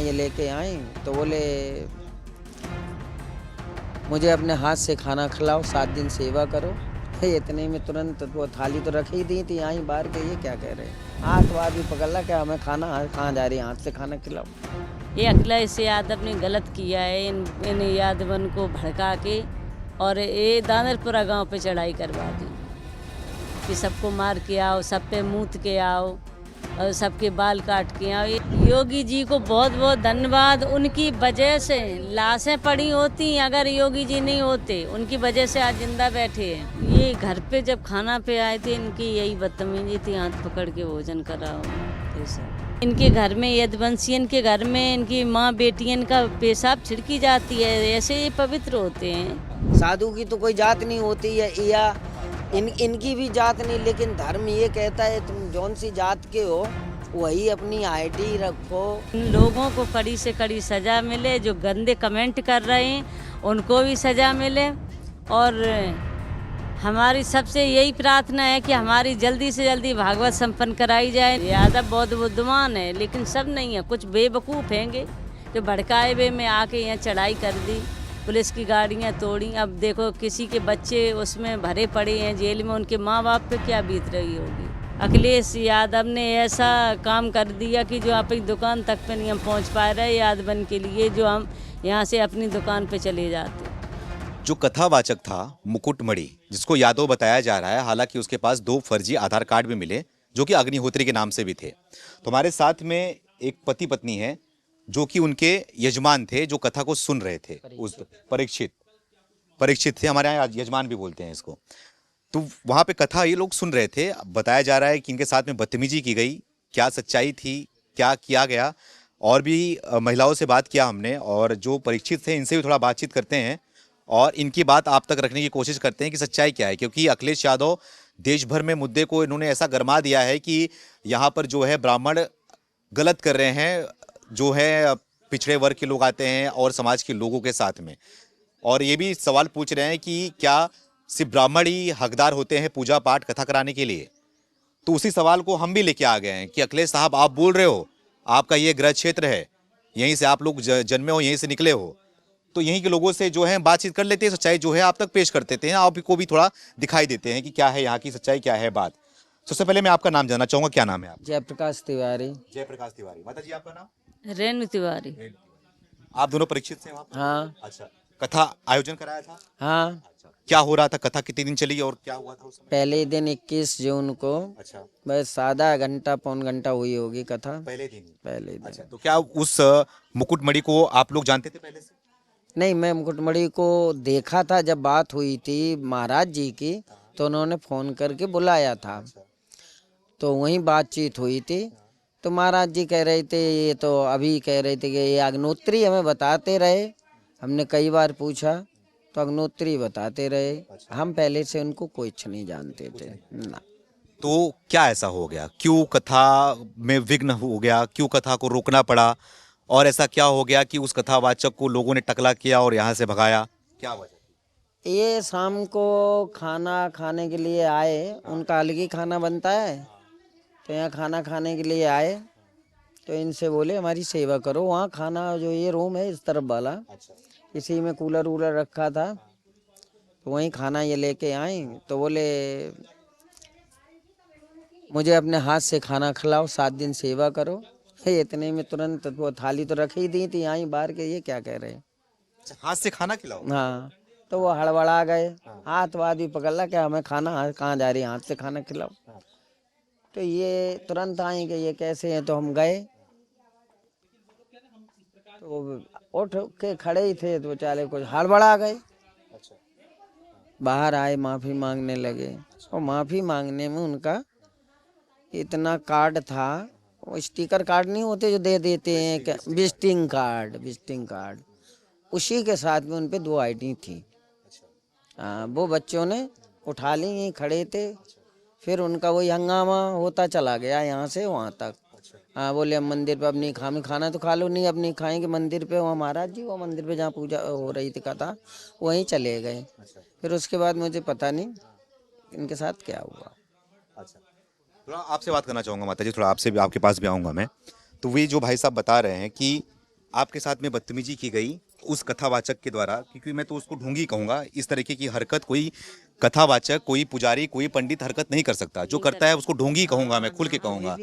ये लेके आए तो बोले मुझे अपने हाथ से खाना खिलाओ, 7 दिन सेवा करो। इतने में तुरंत वो थाली तो रख ही दी थी यहाँ बाहर के, ये क्या कह रहे हैं। हाथ वाथ भी पकड़ ला, क्या हमें खाना कहाँ जा रही है, हाथ से खाना खिलाओ। ये अखिलेश यादव ने गलत किया है, इन यादवन को भड़का के और ये दानरपुरा गांव पे चढ़ाई करवा दी कि सबको मार के आओ, सब पे मूत के आओ और सबके बाल काट के आओ। योगी जी को बहुत बहुत धन्यवाद, उनकी वजह से लाशें पड़ी होती, अगर योगी जी नहीं होते उनकी वजह से आज जिंदा बैठे हैं। ये घर पे जब खाना पे आए थे इनकी यही बदतमीजी थी, हाथ पकड़ के भोजन कराओ। इनके घर में यदुवंशियन के घर में इनकी माँ बेटियन का पेशाब छिड़की जाती है, ऐसे ये पवित्र होते हैं। साधु की तो कोई जात नहीं होती है, या इनकी भी जात नहीं, लेकिन धर्म ये कहता है तुम जौन सी जात के हो वही अपनी आईडी रखो। इन लोगों को कड़ी से कड़ी सजा मिले, जो गंदे कमेंट कर रहे हैं उनको भी सजा मिले, और हमारी सबसे यही प्रार्थना है कि हमारी जल्दी से जल्दी भागवत संपन्न कराई जाए। यादव बहुत बुद्धिमान है, लेकिन सब नहीं है, कुछ बेवकूफ़ हैंगे जो भड़काए हुए में आके यहाँ चढ़ाई कर दी, पुलिस की गाड़ियाँ तोड़ी। अब देखो किसी के बच्चे उसमें भरे पड़े हैं जेल में, उनके माँ बाप पे क्या बीत रही होगी। अखिलेश यादव ने ऐसा काम कर दिया कि जो अपनी दुकान तक पे नहीं हम पहुँच पा रहे यादवन के लिए, जो हम यहाँ से अपनी दुकान पे चले जाते। जो कथावाचक था मुकुटमणि, जिसको यादव बताया जा रहा है, हालांकि उसके पास 2 फर्जी आधार कार्ड भी मिले जो कि अग्निहोत्री के नाम से भी थे। तो हमारे साथ में एक पति पत्नी है जो कि उनके यजमान थे, जो कथा को सुन रहे थे। उस परीक्षित थे, हमारे यहाँ यजमान भी बोलते हैं इसको। तो वहाँ पे कथा ये लोग सुन रहे थे। बताया जा रहा है कि इनके साथ में बदतमीजी की गई, क्या सच्चाई थी, क्या किया गया। और भी महिलाओं से बात किया हमने, और जो परीक्षित थे इनसे भी थोड़ा बातचीत करते हैं और इनकी बात आप तक रखने की कोशिश करते हैं कि सच्चाई क्या है। क्योंकि अखिलेश यादव देश भर में मुद्दे को इन्होंने ऐसा गरमा दिया है कि यहाँ पर जो है ब्राह्मण गलत कर रहे हैं, जो है पिछड़े वर्ग के लोग आते हैं और समाज के लोगों के साथ में। और ये भी सवाल पूछ रहे हैं कि क्या सिर्फ ब्राह्मण ही हकदार होते हैं पूजा पाठ कथा कराने के लिए। तो उसी सवाल को हम भी लेके आ गए हैं कि अखिलेश साहब, आप बोल रहे हो आपका ये गृह क्षेत्र है, यहीं से आप लोग जन्मे हो, यहीं से निकले हो, तो यहीं के लोगों से जो है बातचीत कर लेते हैं, सच्चाई जो है आप तक पेश कर देते हैं, आपको भी थोड़ा दिखाई देते हैं कि क्या है यहाँ की सच्चाई, क्या है बात। सबसे पहले मैं आपका नाम जानना चाहूंगा, क्या नाम है आपका? जयप्रकाश तिवारी। जयप्रकाश तिवारी। माता जी आपका नाम? रेणु तिवारी। आप दोनों परीक्षित से वहाँ पर? हाँ। अच्छा, कथा आयोजन कराया था? हाँ। अच्छा, क्या हो रहा था? कथा कितने दिन चली और क्या हुआ था उस समय? पहले दिन 21 जून को। अच्छा, बस आधा घंटा पौन घंटा हुई होगी कथा। पहले दिन? पहले दिन। अच्छा, तो क्या उस मुकुटमणि को आप लोग जानते थे पहले से? नहीं, मैं मुकुटमणि को देखा था जब बात हुई थी महाराज जी की, तो उन्होंने फ़ोन करके बुलाया था, तो वहीं बातचीत हुई थी। तो महाराज जी कह रहे थे, ये तो अभी कह रहे थे कि ये अग्नोत्री हमें बताते रहे। हमने कई बार पूछा तो अग्नोत्री बताते रहे। हम पहले से उनको कुछ नहीं जानते थे ना। तो क्या ऐसा हो गया, क्यों कथा में विघ्न हो गया, क्यों कथा को रोकना पड़ा, और ऐसा क्या हो गया कि उस कथावाचक को लोगों ने टकला किया और यहाँ से भगाया? क्या वजह थी? ये शाम को खाना खाने के लिए आए, उनका अलग ही खाना बनता है, तो यहाँ खाना खाने के लिए आए, तो इनसे बोले हमारी सेवा करो। वहाँ खाना जो ये रूम है इस तरफ वाला, इसी में कूलर वूलर रखा था, तो वहीं खाना ये लेके आए तो बोले मुझे अपने हाथ से खाना खिलाओ, 7 दिन सेवा करो। इतने में तुरंत वो थाली तो रख ही दी थी यहाँ बाहर के, ये क्या कह रहे हैं। हाथ से खाना खिलाओ? हाँ, तो वो हड़बड़ा गए, हाथ वाथ भी पकड़ ला, क्या हमें खाना कहाँ जा रही है, हाथ से खाना खिलाओ। तो ये तुरंत आएंगे, ये कैसे हैं, तो हम गए, तो उठ के खड़े ही थे, तो बेचारे कुछ हड़बड़ा गए। बाहर आए, माफ़ी मांगने लगे, और माफ़ी मांगने में उनका इतना कार्ड था, वो स्टिकर कार्ड नहीं होते जो दे देते हैं, विजिटिंग कार्ड, उसी के साथ में उन पे 2 आईडी थी। वो बच्चों ने उठा ली, यहीं खड़े थे, फिर उनका वही हंगामा होता चला गया यहाँ से वहाँ तक। हाँ, बोले हम मंदिर पे अपनी खाना तो खा लो, नहीं अपनी खाएंगे मंदिर पे, वहाँ महाराज जी वो मंदिर पे जहाँ पूजा हो रही थी कथा, वहीं चले गए। फिर उसके बाद मुझे पता नहीं इनके साथ क्या हुआ। अच्छा, थोड़ा आपसे बात करना चाहूँगा माता जी, थोड़ा आपसे भी, आपके पास भी आऊँगा मैं। तो वे जो भाई साहब बता रहे हैं कि आपके साथ में बदतमीजी की गई उस कथावाचक के द्वारा, क्योंकि मैं तो उसको ढोंगी कहूंगा, इस तरीके की हरकत कोई कथावाचक, कोई पुजारी, कोई पंडित हरकत नहीं कर सकता। जो करता है उसको ढोंगी कहूंगा, मैं खुल के कहूंगा।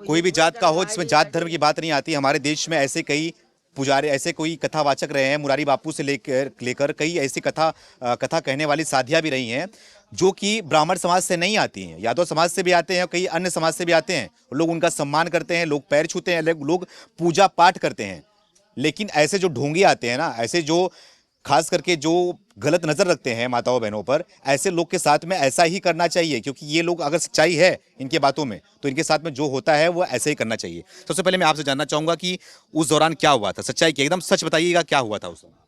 कोई भी जात का हो, जिसमें जात धर्म की बात नहीं आती। हमारे देश में ऐसे कई पुजारी, ऐसे कोई कथावाचक रहे हैं, मुरारी बापू से लेकर कई ऐसी कथा कहने वाली साधिया भी रही हैं जो कि ब्राह्मण समाज से नहीं आती हैं, यादव समाज से भी आते हैं, कई अन्य समाज से भी आते हैं। लोग उनका सम्मान करते हैं, लोग पैर छूते हैं, लोग पूजा पाठ करते हैं। लेकिन ऐसे जो ढोंगी आते हैं ना, ऐसे जो खास करके जो गलत नजर रखते हैं माताओं बहनों पर, ऐसे लोग के साथ में ऐसा ही करना चाहिए। क्योंकि ये लोग, अगर सच्चाई है इनके बातों में, तो इनके साथ में जो होता है वो ऐसे ही करना चाहिए। सबसे पहले मैं आपसे जानना चाहूंगा कि उस दौरान क्या हुआ था, सच्चाई की एकदम सच बताइएगा, क्या हुआ था उस दौरान?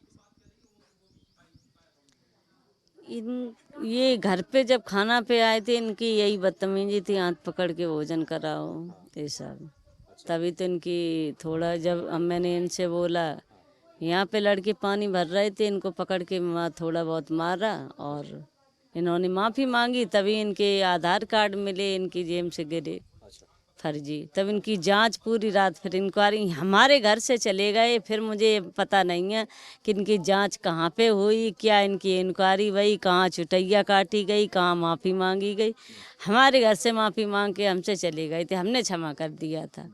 ये घर पे जब खाना पे आए थे, इनकी यही बदतमीजी थी, हाथ पकड़ के भोजन कराओ, ये सब। तभी तो इनकी थोड़ा, जब मैंने इनसे बोला, यहाँ पे लड़के पानी भर रहे थे, इनको पकड़ के थोड़ा बहुत मारा और इन्होंने माफ़ी मांगी। तभी इनके आधार कार्ड मिले, इनकी जेब से गिरे फर्जी। तब इनकी जांच पूरी रात, फिर इंक्वायरी हमारे घर से चले गए। फिर मुझे पता नहीं है कि इनकी जांच कहाँ पे हुई, क्या इनकी इंक्वायरी हुई, कहाँ चुटैया काटी गई, कहाँ माफ़ी मांगी गई। हमारे घर से माफ़ी मांग के हमसे चले गए थे, हमने क्षमा कर दिया था।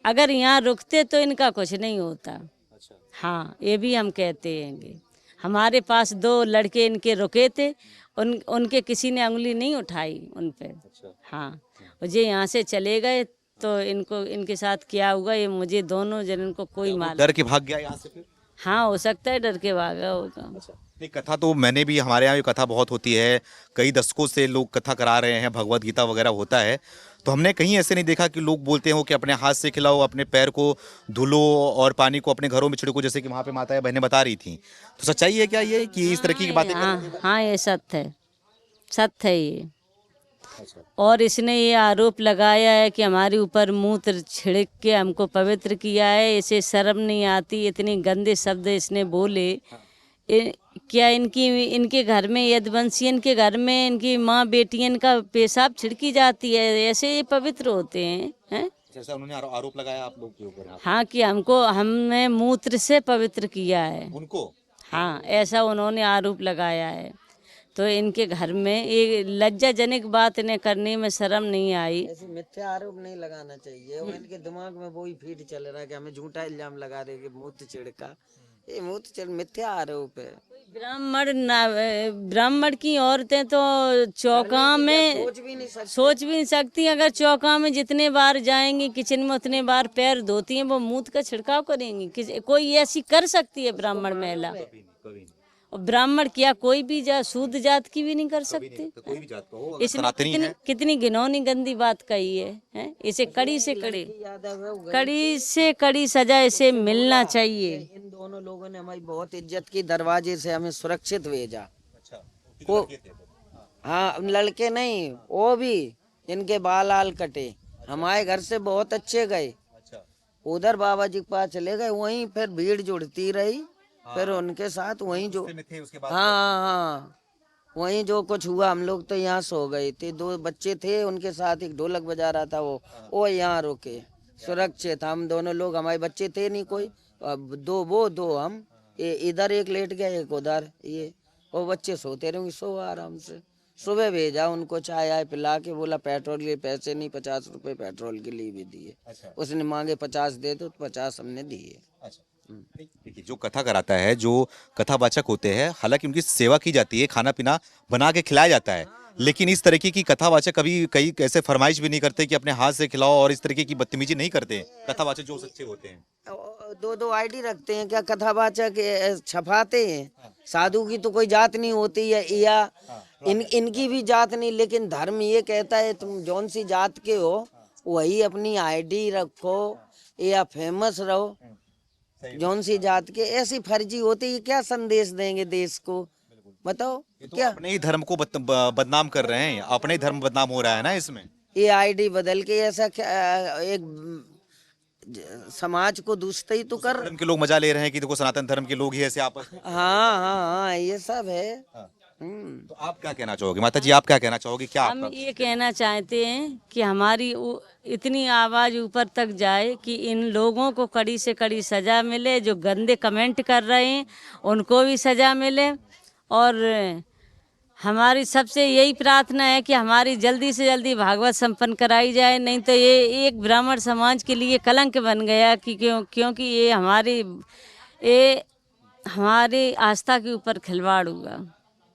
अगर यहाँ रुकते तो इनका कुछ नहीं होता। हाँ, ये भी हम कहते हैं। हमारे पास 2 लड़के इनके रुके थे, उनके किसी ने उंगली नहीं उठाई उन पे। हाँ, और ये यहाँ से चले गए तो इनको, इनके साथ क्या हुआ ये मुझे दोनों जनन को कोई मालूम। डर के भाग गया यहाँ से फिर? हाँ, हो सकता है डर के भागा होगा। नहीं, कथा तो मैंने भी, हमारे यहाँ भी कथा बहुत होती है, कई दशकों से लोग कथा करा रहे हैं, भगवत गीता वगैरह होता है। तो हमने कहीं ऐसे नहीं देखा कि लोग बोलते हो कि अपने हाथ से खिलाओ, अपने पैर को धुलो और पानी को अपने घरों में छिड़को, जैसे कि वहाँ पे माताएं बहनें बता रही थी। तो सच्चाई है क्या ये कि इस तरह की बातें? हाँ, ये सत्य है, सत्य है ये। और इसने ये आरोप लगाया है कि हमारे ऊपर मूत्र छिड़क के हमको पवित्र किया है। इसे शर्म नहीं आती, इतने गंदे शब्द इसने बोले। क्या इनके घर में, यदुवंशियन के घर में इनकी माँ बेटियन का पेशाब छिड़की जाती है? ऐसे ये पवित्र होते हैं? जैसा उन्होंने आरोप लगाया आप लोग के ऊपर। हाँ, कि हमने मूत्र से पवित्र किया है उनको। हाँ, ऐसा उन्होंने आरोप लगाया है। तो इनके घर में ये लज्जाजनक बात इन्हें करने में शर्म नहीं आई। ऐसे मिथ्या आरोप नहीं लगाना चाहिए। वो इनके दिमाग में वही फीड चल रहा है कि हमें झूठा इल्जाम लगा रहे कि मूत्र छिड़का। ये मूत्र मिथ्या आरोप है। ब्राह्मण की औरतें तो चौका में सोच भी नहीं सकती। अगर चौका में जितने बार जाएंगी, किचन में उतने बार पैर धोती हैं, वो मूत्र का छिड़काव करेंगी? कोई ऐसी कर सकती है ब्राह्मण महिला? और ब्राह्मण क्या, कोई भी शूद्र जात की भी नहीं कर सकती? कोई भी जात का हो, इसने कितनी घिनौनी गंदी बात कही है? इसे कड़ी से कड़ी सजा इसे मिलना चाहिए। इन दोनों लोगों ने हमारी बहुत इज्जत की, दरवाजे से हमें सुरक्षित भेजा। हाँ, लड़के नहीं, वो भी इनके बाल आल कटे, हमारे घर से बहुत अच्छे गए। उधर बाबा जी के पास चले गए, वहीं फिर भीड़ जुड़ती रही। फिर उनके साथ वहीं जो, हाँ, वहीं जो कुछ हुआ, हम लोग तो यहाँ सो गए थे। 2 बच्चे थे उनके साथ, एक ढोलक बजा रहा था, वो यहाँ रुके, सुरक्षित। हम दोनों लोग, हमारे बच्चे थे नहीं कोई, अब 2 वो 2 हम, इधर एक लेट गया, एक उधर, ये वो बच्चे सोते रहे, सो आराम से। सुबह भेजा उनको, चाय आय पिला के, बोला पेट्रोल के लिए पैसे नहीं, 50 रुपए पेट्रोल के लिए भी दिए। उसने मांगे 50 दे दो, तो 50 हमने दिए। देखिए, जो कथा कराता है, जो कथावाचक होते हैं, हालांकि उनकी सेवा की जाती है, खाना पीना बना के खिलाया जाता है, लेकिन इस तरीके की कथावाचक कभी कई ऐसे फरमाइश भी नहीं करते कि अपने हाथ से खिलाओ, और इस तरीके की बदतमीजी नहीं करते कथावाचक जो सच्चे होते हैं। 2 आईडी रखते हैं क्या कथावाचक, छपाते हैं। साधु की तो कोई जात नहीं होती है, या इनकी भी जात नहीं, लेकिन धर्म ये कहता है तुम जौन सी जात के हो वही अपनी आईडी रखो या फेमस रहो, जौन सी जात के। ऐसी फर्जी होती है, क्या संदेश देंगे देश को, बताओ? तो क्या अपने ही धर्म को बदनाम कर रहे हैं, अपने ही धर्म बदनाम हो रहा है ना इसमें। ये आईडी बदल के ऐसा एक समाज को दूसरे ही तो कर। धर्म के लोग मजा ले रहे हैं कि देखो सनातन धर्म के लोग ही ऐसे आपस में। हाँ, ये सब है। तो आप क्या कहना चाहोगे माता जी, आप क्या कहना चाहोगे, क्या हम आपका? ये कहना चाहते हैं कि हमारी इतनी आवाज़ ऊपर तक जाए कि इन लोगों को कड़ी से कड़ी सज़ा मिले, जो गंदे कमेंट कर रहे हैं उनको भी सज़ा मिले। और हमारी सबसे यही प्रार्थना है कि हमारी जल्दी से जल्दी भागवत संपन्न कराई जाए, नहीं तो ये एक ब्राह्मण समाज के लिए कलंक बन गया कि क्योंकि ये हमारी आस्था के ऊपर खिलवाड़ हुआ।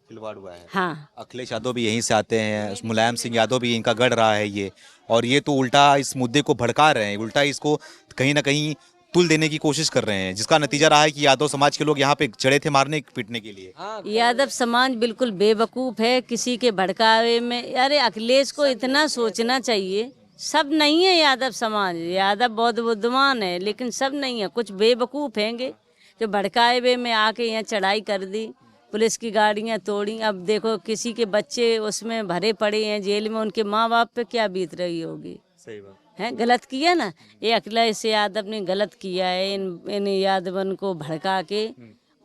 खिलवाड़ हुआ है। हाँ, अखिलेश यादव भी यहीं से आते हैं, मुलायम सिंह यादव भी इनका गढ़ रहा है ये, और ये तो उल्टा इस मुद्दे को भड़का रहे हैं, उल्टा इसको कहीं ना कहीं तुल देने की कोशिश कर रहे हैं, जिसका नतीजा रहा है कि यादव समाज के लोग यहाँ पे चढ़े थे मारने पीटने के लिए। यादव समाज बिल्कुल बेवकूफ़ है किसी के भड़कावे में। अरे अखिलेश को इतना सोचना चाहिए, सब नहीं है यादव समाज, यादव बहुत बुद्धिमान है लेकिन सब नहीं है, कुछ बेवकूफ़ हैंगे जो भड़कावे में आके यहाँ चढ़ाई कर दी, पुलिस की गाड़ियाँ तोड़ी। अब देखो किसी के बच्चे उसमें भरे पड़े हैं जेल में, उनके माँ बाप पे क्या बीत रही होगी। सही बात है, गलत किया ना, ये अखिलेश यादव ने गलत किया है, इन यादवन को भड़का के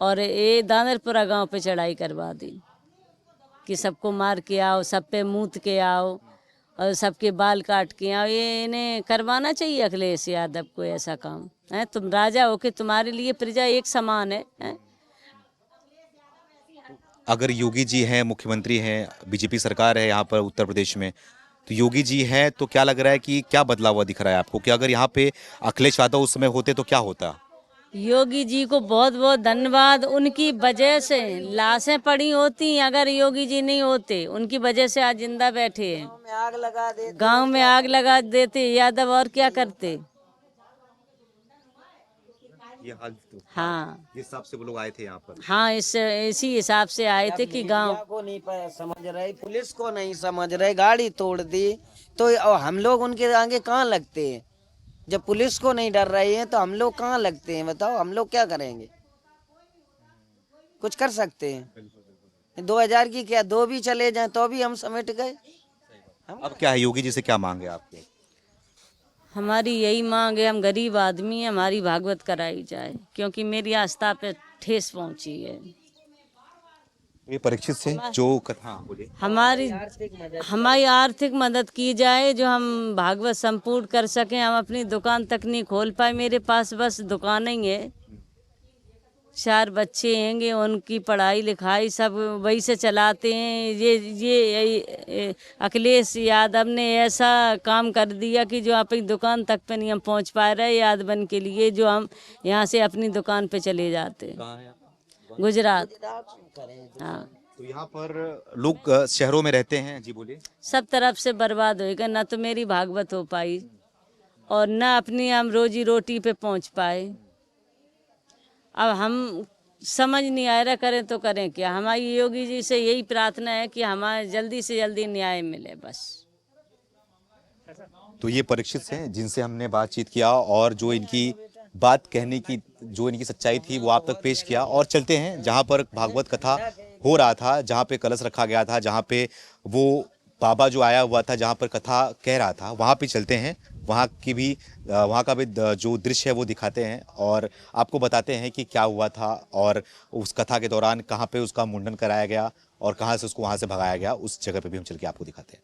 और ये दानरपुरा गांव पे चढ़ाई करवा दी कि सबको मार के आओ, सब पे मूत के आओ और सबके बाल काट के आओ। ये इन्हें करवाना चाहिए अखिलेश यादव को ऐसा काम। है, तुम राजा हो के तुम्हारे लिए प्रजा एक समान है? अगर योगी जी हैं, मुख्यमंत्री हैं, बीजेपी सरकार है यहाँ पर उत्तर प्रदेश में, तो योगी जी हैं तो क्या लग रहा है कि क्या बदला हुआ दिख रहा है आपको, कि अगर यहाँ पे अखिलेश यादव उस समय होते तो क्या होता? योगी जी को बहुत बहुत धन्यवाद, उनकी वजह से लाशें पड़ी होती, अगर योगी जी नहीं होते उनकी वजह से आज जिंदा बैठे हैं। गांव में आग लगा देते यादव, और क्या करते। ये हाल हाँ, जिस हिसाब से वो लोग आए थे यहाँ पर। हाँ, इसी हिसाब से आए थे कि गांव को नहीं समझ रहे, पुलिस को नहीं समझ रहे, गाड़ी तोड़ दी तो हम लोग उनके आगे कहाँ लगते हैं? जब पुलिस को नहीं डर रही है तो हम लोग कहाँ लगते हैं? बताओ, हम लोग क्या करेंगे? कुछ कर सकते हैं? 2000 की क्या, 2 भी चले जाएं तो भी हम समेट गए। अब क्या है, योगी जी से क्या मांगे आपके? हमारी यही मांग है, हम गरीब आदमी हैं, हमारी भागवत कराई जाए क्योंकि मेरी आस्था पे ठेस पहुंची है। ये परीक्षित से जो हाँ बोलिए। हमारी आर्थिक मदद की जाए, जो हम भागवत संपूर्ण कर सकें, हम अपनी दुकान तक नहीं खोल पाए। मेरे पास बस दुकान ही है, 4 बच्चे हैंगे, उनकी पढ़ाई लिखाई सब वही से चलाते हैं। ये अखिलेश यादव ने ऐसा काम कर दिया कि जो अपनी दुकान तक पे नहीं हम पहुंच पा रहे यादवन के लिए, जो हम यहाँ से अपनी दुकान पे चले जाते। गुजरात। हाँ, तो यहाँ पर लोग शहरों में रहते हैं। जी बोलिए। सब तरफ से बर्बाद होएगा, ना तो मेरी भागवत हो पाई और ना अपनी हम रोजी रोटी पे पहुंच पाए। अब हम समझ नहीं आ रहा, करें तो करें क्या। हमारी योगी जी से यही प्रार्थना है कि हमारे जल्दी से जल्दी न्याय मिले बस। तो ये परीक्षित हैं जिनसे हमने बातचीत किया और जो इनकी बात कहने की जो इनकी सच्चाई थी वो आप तक पेश किया। और चलते हैं जहाँ पर भागवत कथा हो रहा था, जहाँ पे कलश रखा गया था, जहाँ पे वो बाबा जो आया हुआ था, जहाँ पर कथा कह रहा था, वहाँ पे चलते हैं। वहाँ का भी जो दृश्य है वो दिखाते हैं और आपको बताते हैं कि क्या हुआ था और उस कथा के दौरान कहाँ पे उसका मुंडन कराया गया और कहाँ से उसको वहाँ से भगाया गया, उस जगह पे भी हम चल के आपको दिखाते हैं।